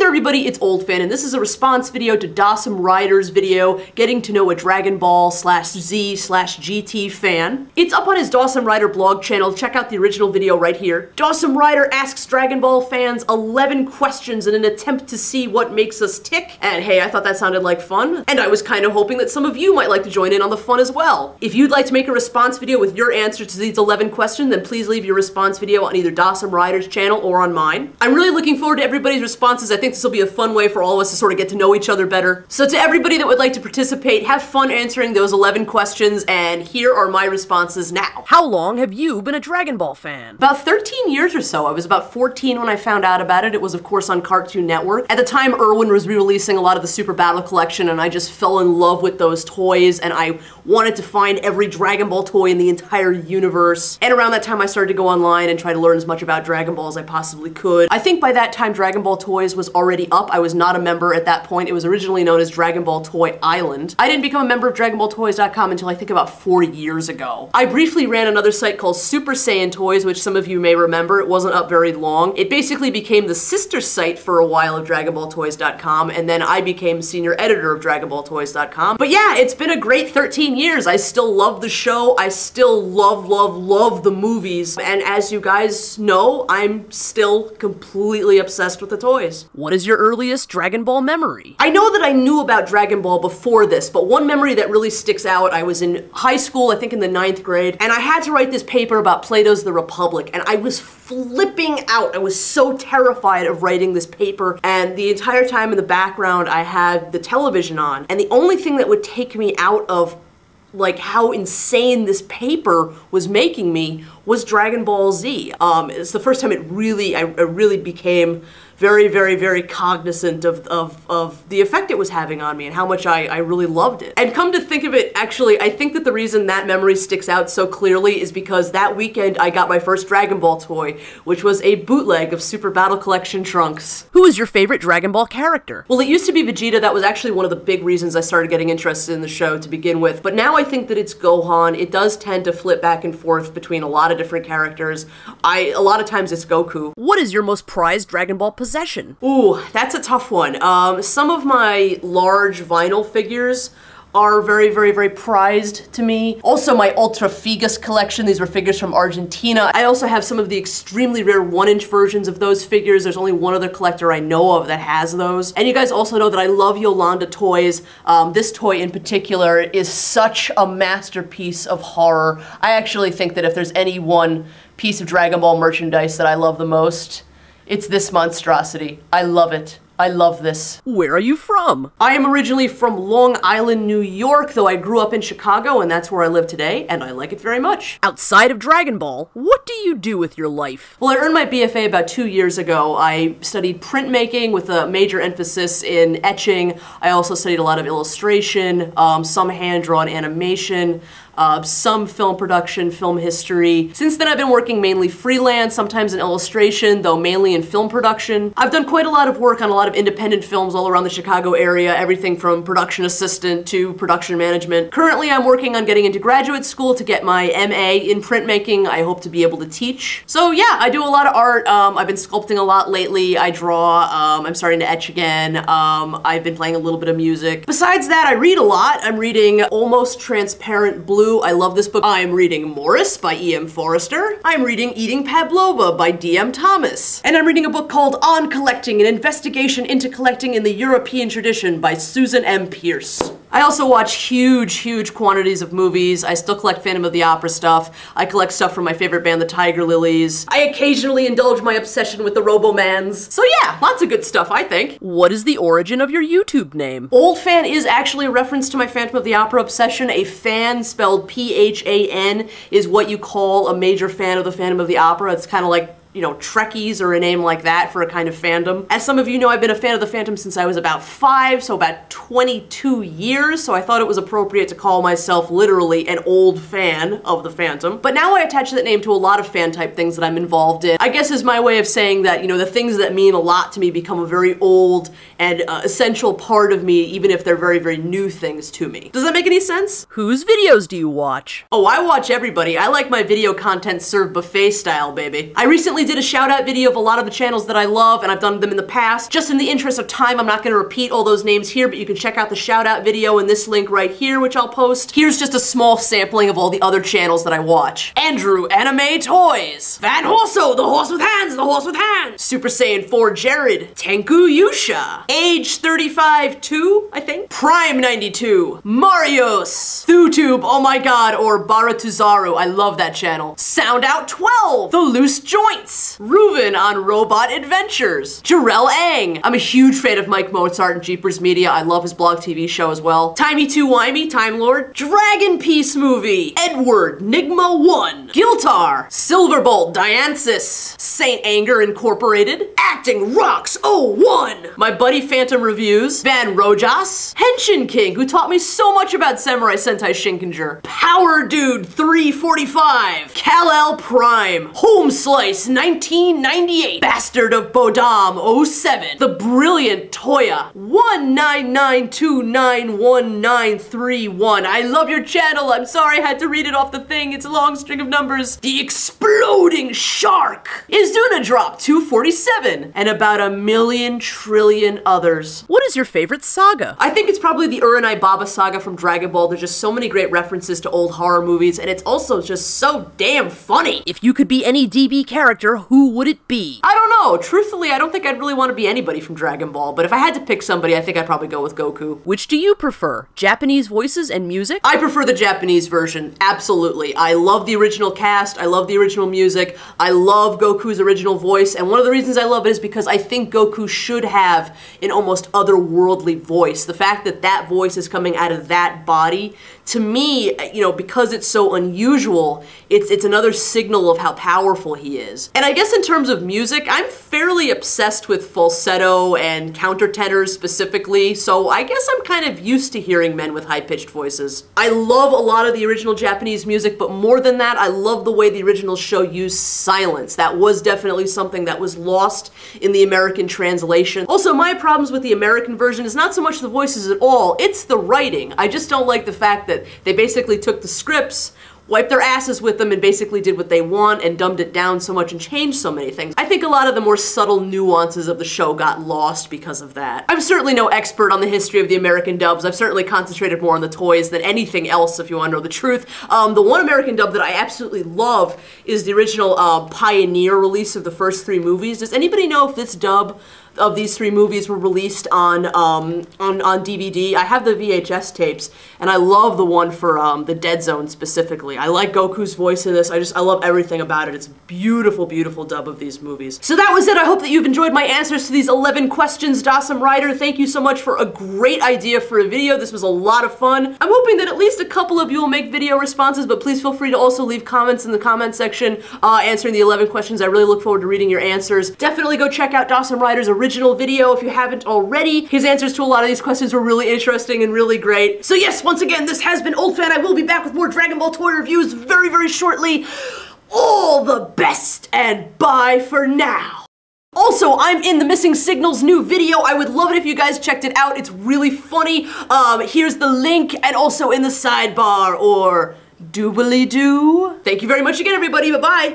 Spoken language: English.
there everybody, it's Oldfan, and this is a response video to DosmRider's video, getting to know a Dragon Ball /Z/GT fan. It's up on his DosmRider blog channel, check out the original video right here. DosmRider asks Dragon Ball fans 11 questions in an attempt to see what makes us tick, and hey, I thought that sounded like fun, and I was kind of hoping that some of you might like to join in on the fun as well. If you'd like to make a response video with your answer to these 11 questions, then please leave your response video on either DosmRider's channel or on mine. I'm really looking forward to everybody's responses. I think this will be a fun way for all of us to sort of get to know each other better. So to everybody that would like to participate, have fun answering those 11 questions, and here are my responses now. How long have you been a Dragon Ball fan? About 13 years or so. I was about 14 when I found out about it. It was, of course, on Cartoon Network. At the time, Irwin was re-releasing a lot of the Super Battle Collection, and I just fell in love with those toys, and I wanted to find every Dragon Ball toy in the entire universe. And around that time, I started to go online and try to learn as much about Dragon Ball as I possibly could. I think by that time, Dragon Ball Toys was already up. I was not a member at that point. It was originally known as Dragon Ball Toy Island. I didn't become a member of DragonBallToys.com until I think about 4 years ago. I briefly ran another site called Super Saiyan Toys, which some of you may remember. It wasn't up very long. It basically became the sister site for a while of DragonBallToys.com, and then I became senior editor of DragonBallToys.com. But yeah, it's been a great 13 years. I still love the show. I still love the movies. And as you guys know, I'm still completely obsessed with the toys. What is your earliest Dragon Ball memory? I know that I knew about Dragon Ball before this, but one memory that really sticks out, I was in high school, I think in the 9th grade, and I had to write this paper about Plato's The Republic, and I was flipping out. I was so terrified of writing this paper, and the entire time in the background I had the television on, and the only thing that would take me out of like how insane this paper was making me was Dragon Ball Z. It's the first time I really became very cognizant of the effect it was having on me and how much I really loved it. And come to think of it, actually, I think that the reason that memory sticks out so clearly is because that weekend I got my first Dragon Ball toy, which was a bootleg of Super Battle Collection Trunks. Who is your favorite Dragon Ball character? Well, it used to be Vegeta. That was actually one of the big reasons I started getting interested in the show to begin with. But now I think that it's Gohan. It does tend to flip back and forth between a lot of different characters. A lot of times it's Goku. What is your most prized Dragon Ball possession? Ooh, that's a tough one. Some of my large vinyl figures are very prized to me. Also my Ultra Figus collection, these were figures from Argentina. I also have some of the extremely rare 1-inch versions of those figures. There's only one other collector I know of that has those. And you guys also know that I love Yolanda toys. This toy in particular is such a masterpiece of horror. I actually think that if there's any one piece of Dragon Ball merchandise that I love the most, it's this monstrosity. I love it. I love this. Where are you from? I am originally from Long Island, New York, though I grew up in Chicago, and that's where I live today, and I like it very much. Outside of Dragon Ball, what do you do with your life? Well, I earned my BFA about 2 years ago. I studied printmaking with a major emphasis in etching. I also studied a lot of illustration, some hand-drawn animation, some film production, film history. Since then I've been working mainly freelance, sometimes in illustration, though mainly in film production. I've done quite a lot of work on a lot of independent films all around the Chicago area, everything from production assistant to production management. Currently I'm working on getting into graduate school to get my MA in printmaking. I hope to be able to teach. So yeah, I do a lot of art. I've been sculpting a lot lately. I draw. I'm starting to etch again. I've been playing a little bit of music. Besides that, I read a lot. I'm reading Almost Transparent Blue. I love this book. I'm reading Morris by E.M. Forrester. I'm reading Eating Pavlova by D.M. Thomas. And I'm reading a book called On Collecting, an investigation into collecting in the European tradition by Susan M. Pierce. I also watch huge quantities of movies. I still collect Phantom of the Opera stuff. I collect stuff from my favorite band, the Tiger Lilies. I occasionally indulge my obsession with the Robomans. So yeah, lots of good stuff, I think. What is the origin of your YouTube name? Oldfan is actually a reference to my Phantom of the Opera obsession. A fan, spelled P-H-A-N, is what you call a major fan of the Phantom of the Opera. It's kind of like, you know, Trekkies or a name like that for a kind of fandom. As some of you know, I've been a fan of the Phantom since I was about 5, so about 22 years, so I thought it was appropriate to call myself literally an old fan of the Phantom. But now I attach that name to a lot of fan type things that I'm involved in. I guess is my way of saying that, you know, the things that mean a lot to me become a very old and essential part of me, even if they're very new things to me. Does that make any sense? Whose videos do you watch? Oh, I watch everybody. I like my video content served buffet style, baby. I recently recently did a shout out video of a lot of the channels that I love, and I've done them in the past. Just in the interest of time, I'm not going to repeat all those names here, but you can check out the shout out video in this link right here, which I'll post. Here's just a small sampling of all the other channels that I watch. Andrew Anime Toys, Van Horso, the horse with hands, the horse with hands, Super Saiyan 4 Jared, Tenku Yusha, Age 35 2, I think, Prime 92, Marios, ThuTube, oh my god, or Baratuzaru, I love that channel, Sound Out 12, The Loose Joints, Reuven on Robot Adventures, Jarell Ang, I'm a huge fan of Mike Mozart and Jeepers Media, I love his blog TV show as well, Timey2Wimey, Time Lord, Dragon Piece Movie, Edward, Nigma 1, Giltar, Silverbolt, Diansis, Saint Anger Incorporated, Acting Rocks 01, my buddy Phantom Reviews, Van Rojas, Henshin King, who taught me so much about Samurai Sentai Shinkenger, Power Dude 345, Kal-El Prime, Home Slice 1998, Bastard of Bodam 07, The Brilliant Toya 199291931. I love your channel. I'm sorry I had to read it off the thing. It's a long string of numbers. The Exploding Shark, Izuna Drop 247, and about a million trillion others. What is your favorite saga? I think it's probably the Uranai Baba saga from Dragon Ball. There's just so many great references to old horror movies, and it's also just so damn funny. If you could be any DB character, who would it be? I don't know. Truthfully, I don't think I'd really want to be anybody from Dragon Ball, but if I had to pick somebody, I think I'd probably go with Goku. Which do you prefer, Japanese voices and music? I prefer the Japanese version, absolutely. I love the original cast, I love the original music, I love Goku's original voice, and one of the reasons I love it is because I think Goku should have an almost otherworldly voice. The fact that that voice is coming out of that body, to me, you know, because it's so unusual, it's another signal of how powerful he is. And I guess in terms of music, I'm fairly obsessed with falsetto and countertenors specifically, so I guess I'm kind of used to hearing men with high-pitched voices. I love a lot of the original Japanese music, but more than that, I love the way the original show used silence. That was definitely something that was lost in the American translation. Also, my problems with the American version is not so much the voices at all, it's the writing. I just don't like the fact that they basically took the scripts, wiped their asses with them, and basically did what they want and dumbed it down so much and changed so many things. I think a lot of the more subtle nuances of the show got lost because of that. I'm certainly no expert on the history of the American dubs. I've certainly concentrated more on the toys than anything else, if you want to know the truth. The one American dub that I absolutely love is the original Pioneer release of the first 3 movies. Does anybody know if this dub of these 3 movies were released on DVD? I have the VHS tapes, and I love the one for the Dead Zone specifically. I like Goku's voice in this. I love everything about it. It's a beautiful, beautiful dub of these movies. So that was it. I hope that you've enjoyed my answers to these 11 questions, DosmRider. Thank you so much for a great idea for a video. This was a lot of fun. I'm hoping that at least a couple of you will make video responses, but please feel free to also leave comments in the comment section answering the 11 questions. I really look forward to reading your answers. Definitely go check out DosmRider's original video if you haven't already. His answers to a lot of these questions were really interesting and really great. So yes, once again, this has been Old Fan. I will be back with more Dragon Ball toy reviews very, very shortly. All the best, and bye for now. Also, I'm in The Missing Signal's new video. I would love it if you guys checked it out. It's really funny. Here's the link, and also in the sidebar, or doobly-doo. Thank you very much again, everybody. Bye-bye.